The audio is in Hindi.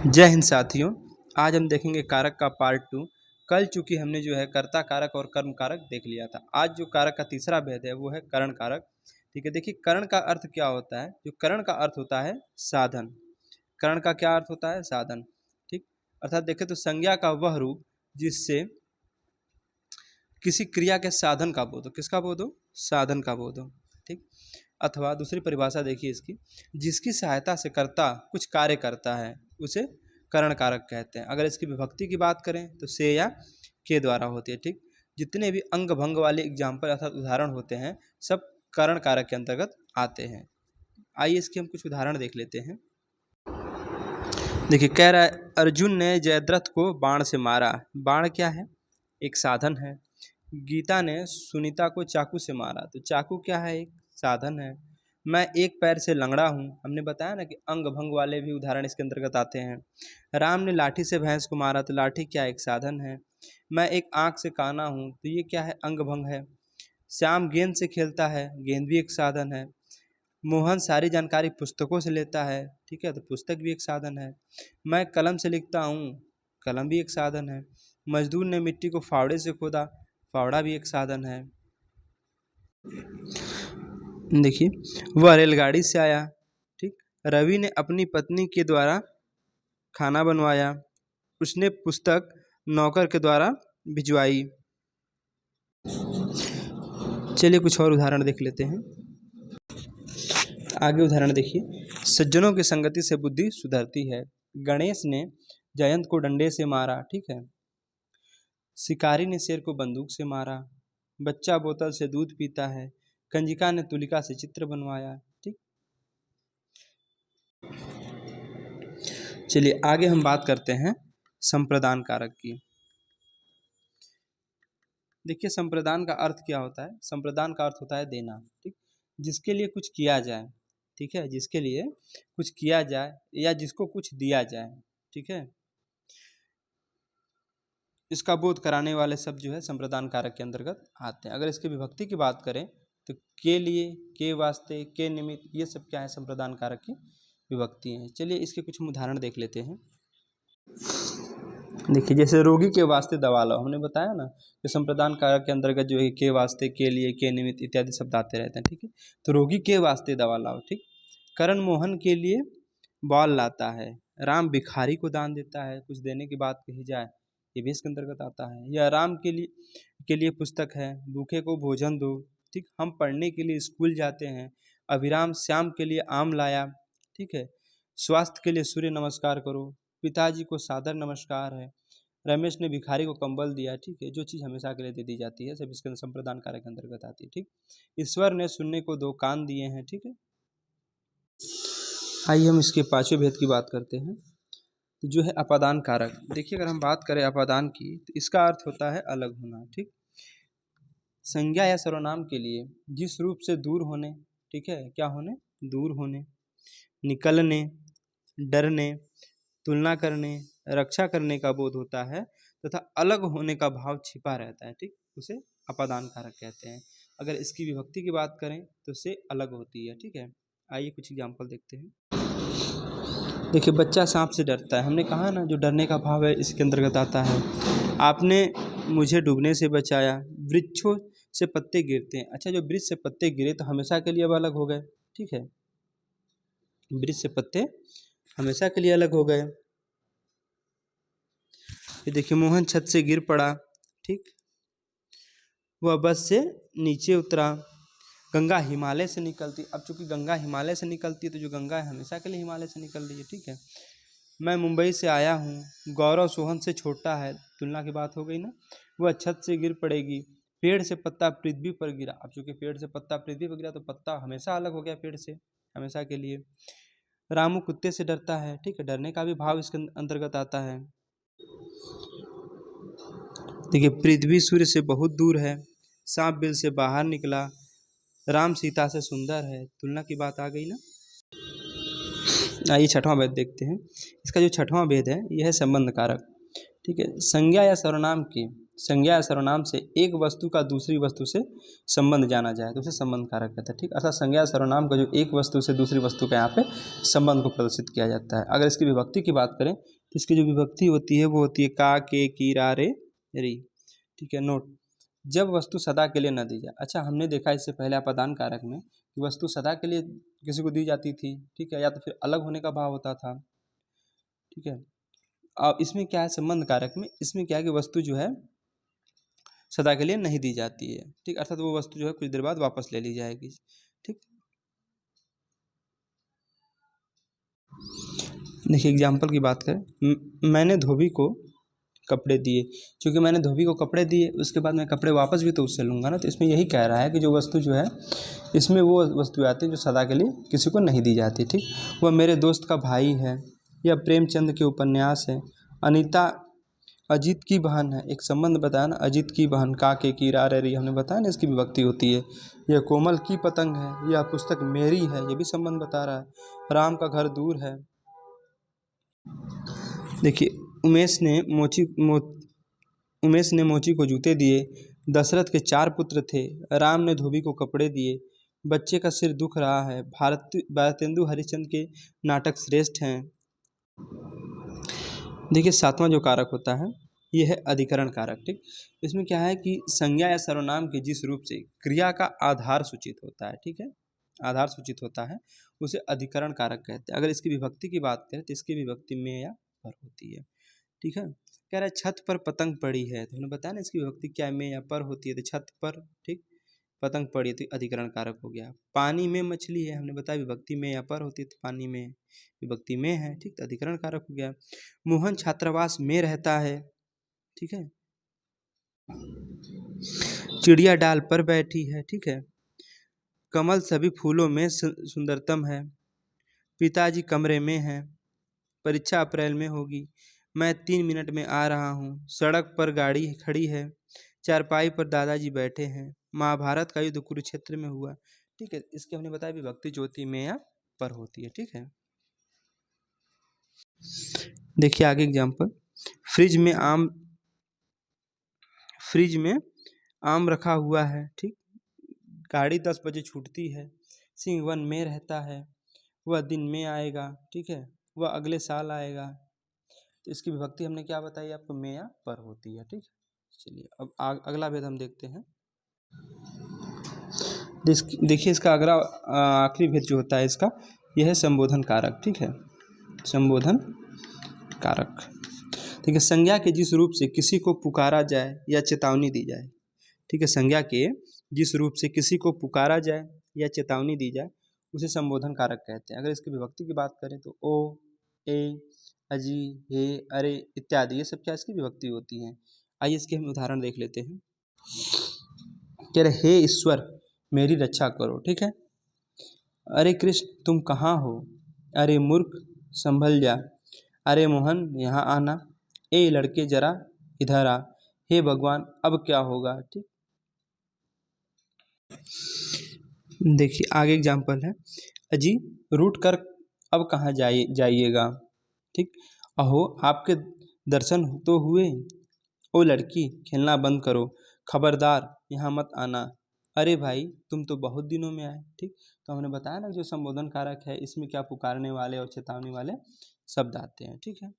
जय हिंद साथियों। आज हम देखेंगे कारक का पार्ट 2। कल चूंकि हमने जो है कर्ता कारक और कर्म कारक देख लिया था। आज जो कारक का तीसरा भेद है वो है करण कारक। ठीक है, देखिए करण का अर्थ क्या होता है। जो करण का अर्थ होता है साधन। करण का क्या अर्थ होता है? साधन। ठीक, अर्थात देखें तो संज्ञा का वह रूप जिससे किसी क्रिया के साधन का बोध हो। किसका बोध हो? साधन का बोध हो। ठीक, अथवा दूसरी परिभाषा देखिए इसकी, जिसकी सहायता से कर्ता कुछ कार्य करता है उसे करण कारक कहते हैं। अगर इसकी विभक्ति की बात करें तो से या के द्वारा होती है। ठीक, जितने भी अंग भंग वाले एग्जाम्पल अर्थात उदाहरण होते हैं सब करण कारक के अंतर्गत आते हैं। आइए इसके हम कुछ उदाहरण देख लेते हैं। देखिए कह रहा है अर्जुन ने जयद्रथ को बाण से मारा। बाण क्या है? एक साधन है। गीता ने सुनीता को चाकू से मारा, तो चाकू क्या है? एक साधन है। मैं एक पैर से लंगड़ा हूँ, हमने बताया ना कि अंग भंग वाले भी उदाहरण इसके अंतर्गत आते हैं। राम ने लाठी से भैंस को मारा, तो लाठी क्या? एक साधन है। मैं एक आँख से काना हूँ, तो ये क्या है? अंग भंग है। श्याम गेंद से खेलता है, गेंद भी एक साधन है। मोहन सारी जानकारी पुस्तकों से लेता है, ठीक है, तो पुस्तक भी एक साधन है। मैं कलम से लिखता हूँ, कलम भी एक साधन है। मजदूर ने मिट्टी को फावड़े से खोदा, फावड़ा भी एक साधन है। देखिए वह रेलगाड़ी से आया। ठीक, रवि ने अपनी पत्नी के द्वारा खाना बनवाया, उसने पुस्तक नौकर के द्वारा भिजवाई। चलिए कुछ और उदाहरण देख लेते हैं। आगे उदाहरण देखिए, सज्जनों की संगति से बुद्धि सुधरती है। गणेश ने जयंत को डंडे से मारा, ठीक है। शिकारी ने शेर को बंदूक से मारा। बच्चा बोतल से दूध पीता है। कंजिका ने तुलिका से चित्र बनवाया। ठीक, चलिए आगे हम बात करते हैं संप्रदान कारक की। देखिए संप्रदान का अर्थ क्या होता है? संप्रदान का अर्थ होता है देना। ठीक, जिसके लिए कुछ किया जाए, ठीक है, जिसके लिए कुछ किया जाए या जिसको कुछ दिया जाए, ठीक है, इसका बोध कराने वाले शब्द जो है संप्रदान कारक के अंतर्गत आते हैं। अगर इसकी विभक्ति की बात करें तो के लिए, के वास्ते, के निमित्त, ये सब क्या है? संप्रदान कारक की विभक्ति हैं। चलिए इसके कुछ हम उदाहरण देख लेते हैं। देखिए जैसे रोगी के वास्ते दवा लो, हमने बताया ना कि संप्रदान कारक के अंतर्गत जो है के वास्ते, के लिए, के निमित्त इत्यादि शब्द आते रहते हैं। ठीक है, तो रोगी के वास्ते दवा लाओ। ठीक, करण मोहन के लिए बॉल लाता है। राम भिखारी को दान देता है। कुछ देने की बात कही जाए ये भी इसके अंतर्गत आता है। यह राम के लिए पुस्तक है। भूखे को भोजन दो। ठीक, हम पढ़ने के लिए स्कूल जाते हैं। अभिराम श्याम के लिए आम लाया। ठीक है, स्वास्थ्य के लिए सूर्य नमस्कार करो। पिताजी को सादर नमस्कार है। रमेश ने भिखारी को कंबल दिया। ठीक है, जो चीज़ हमेशा के लिए दे दी जाती है सब इसके संप्रदान कारक के अंतर्गत आती है। ठीक, ईश्वर ने सुनने को 2 कान दिए हैं। ठीक है, आइए हम इसके पांचवें भेद की बात करते हैं। तो जो है अपादान कारक। देखिए अगर हम बात करें अपादान की तो इसका अर्थ होता है अलग होना। ठीक, संज्ञा या सर्वनाम के लिए जिस रूप से दूर होने, ठीक है, क्या होने? दूर होने, निकलने, डरने, तुलना करने, रक्षा करने का बोध होता है तथा अलग होने का भाव छिपा रहता है। ठीक, उसे अपादान कारक कहते हैं। अगर इसकी विभक्ति की बात करें तो से अलग होती है। ठीक है, आइए कुछ एग्जाम्पल देखते हैं। देखिए बच्चा सांप से डरता है, हमने कहा ना जो डरने का भाव है इसके अंतर्गत आता है। आपने मुझे डूबने से बचाया। वृक्षों से पत्ते गिरते हैं। अच्छा, जो वृक्ष से पत्ते गिरे तो हमेशा के लिए अब अलग हो गए। ठीक है, वृक्ष से पत्ते हमेशा के लिए अलग हो गए। ये देखिए मोहन छत से गिर पड़ा। ठीक, वह बस से नीचे उतरा। गंगा हिमालय से निकलती। अब चूंकि गंगा हिमालय से निकलती है तो जो गंगा है हमेशा के लिए हिमालय से निकल रही है। ठीक है, मैं मुंबई से आया हूँ। गौरव सोहन से छोटा है। तुलना की बात हो गई ना। वह छत से गिर पड़ेगी। पेड़ से पत्ता पृथ्वी पर गिरा। अब चूंकि पेड़ से पत्ता पृथ्वी पर गिरा तो पत्ता हमेशा अलग हो गया पेड़ से, हमेशा के लिए। रामू कुत्ते से डरता है। ठीक है, डरने का भी भाव इसके अंतर्गत आता है। देखिए पृथ्वी सूर्य से बहुत दूर है। सांप बिल से बाहर निकला। राम सीता से सुंदर है। तुलना की बात आ गई ना। आइए छठवां भेद देखते हैं। इसका जो छठवां भेद है यह है संबंध कारक। ठीक है, संज्ञा या सर्वनाम के संज्ञा या सर्वनाम से एक वस्तु का दूसरी वस्तु से संबंध जाना जाए तो उसे संबंध कारक कहते हैं। ठीक, अर्थात संज्ञा या सर्वनाम का जो एक वस्तु से दूसरी वस्तु का यहाँ पे संबंध को प्रदर्शित किया जाता है। अगर इसकी विभक्ति की बात करें तो इसकी जो विभक्ति होती है वो होती है का, के, की, रा, रे, री। ठीक है, नोट, जब वस्तु सदा के लिए न दी जाए। अच्छा, हमने देखा इससे पहले अपादान कारक में कि वस्तु सदा के लिए किसी को दी जाती थी, ठीक है, या तो फिर अलग होने का भाव होता था। ठीक है, अब इसमें क्या है, संबंध कारक में इसमें क्या है कि वस्तु जो है सदा के लिए नहीं दी जाती है। ठीक, अर्थात वो वस्तु जो है कुछ देर बाद वापस ले ली जाएगी। ठीक, देखिए एग्जाम्पल की बात करें, मैंने धोबी को कपड़े दिए, क्योंकि मैंने धोबी को कपड़े दिए उसके बाद मैं कपड़े वापस भी तो उससे लूँगा ना। तो इसमें यही कह रहा है कि जो वस्तु जो है इसमें वो वस्तु आती है जो सदा के लिए किसी को नहीं दी जाती। ठीक, वह मेरे दोस्त का भाई है, यह प्रेमचंद के उपन्यास है, अनीता अजीत की बहन है। एक संबंध बताया ना, अजीत की बहन, का, के, की, रा, रे, हमने बताया ना इसकी विभक्ति होती है। यह कोमल की पतंग है, यह पुस्तक मेरी है, ये भी संबंध बता रहा है। राम का घर दूर है। देखिए, उमेश ने मोची को जूते दिए, दशरथ के 4 पुत्र थे, राम ने धोबी को कपड़े दिए, बच्चे का सिर दुख रहा है, भारतेंदु हरिश्चंद्र के नाटक श्रेष्ठ हैं। देखिए 7वां जो कारक होता है ये है अधिकरण कारक। ठीक, इसमें क्या है कि संज्ञा या सर्वनाम के जिस रूप से क्रिया का आधार सूचित होता है, ठीक है, आधार सूचित होता है, उसे अधिकरण कारक कहते हैं। अगर इसकी विभक्ति की बात करें तो इसकी विभक्ति में या पर होती है। ठीक है, कह रहा है छत पर पतंग पड़ी है, तो हमने बताया ना इसकी विभक्ति क्या में या पर होती है, तो छत पर, ठीक, पतंग पड़ी तो अधिकरण कारक हो गया। पानी में मछली है, हमने बताया विभक्ति में या पर होती है, तो पानी में विभक्ति में है, ठीक, तो अधिकरण कारक हो गया। मोहन छात्रावास में रहता है, ठीक है, चिड़िया डाल पर बैठी है, ठीक है, कमल सभी फूलों में सुंदरतम है, पिताजी कमरे में हैं, परीक्षा अप्रैल में होगी, मैं 3 मिनट में आ रहा हूँ, सड़क पर गाड़ी खड़ी है, चारपाई पर दादाजी बैठे हैं, महाभारत का युद्ध कुरुक्षेत्र में हुआ। ठीक है, इसके हमने बताया विभक्ति जो होती है में या पर होती है। ठीक है, देखिए आगे एग्जाम्पल, फ्रिज में आम रखा हुआ है, ठीक, गाड़ी 10 बजे छूटती है, सिंह वन में रहता है, वह दिन में आएगा, ठीक है, वह अगले साल आएगा। तो इसकी विभक्ति हमने क्या बताई आपको, में या पर होती है। ठीक, चलिए अब अगला भेद हम देखते हैं। देखिए इसका अगला आखिरी भेद जो होता है इसका, यह है संबोधन कारक। ठीक है, संबोधन कारक, ठीक है, संज्ञा के जिस रूप से किसी को पुकारा जाए या चेतावनी दी जाए, ठीक है, संज्ञा के जिस रूप से किसी को पुकारा जाए या चेतावनी दी जाए उसे संबोधन कारक कहते हैं। अगर इसकी विभक्ति की बात करें तो ओ, ए, अजी, हे, अरे इत्यादि ये सब क्या इसकी विभक्ति होती हैं। आइए इसके हम उदाहरण देख लेते हैं। कह रहे हे ईश्वर मेरी रक्षा करो, ठीक है, अरे कृष्ण तुम कहाँ हो, अरे मूर्ख संभल जा, अरे मोहन यहाँ आना, ए लड़के जरा इधर आ, हे भगवान अब क्या होगा। ठीक, देखिए आगे एग्जाम्पल है, अजी रूट कर अब कहाँ जाइएगा, ठीक, अहो आपके दर्शन तो हुए, ओ लड़की खेलना बंद करो, खबरदार यहाँ मत आना, अरे भाई तुम तो बहुत दिनों में आए। ठीक, तो हमने बताया ना जो संबोधन कारक है इसमें क्या पुकारने वाले और चेतावनी वाले शब्द आते हैं। ठीक है।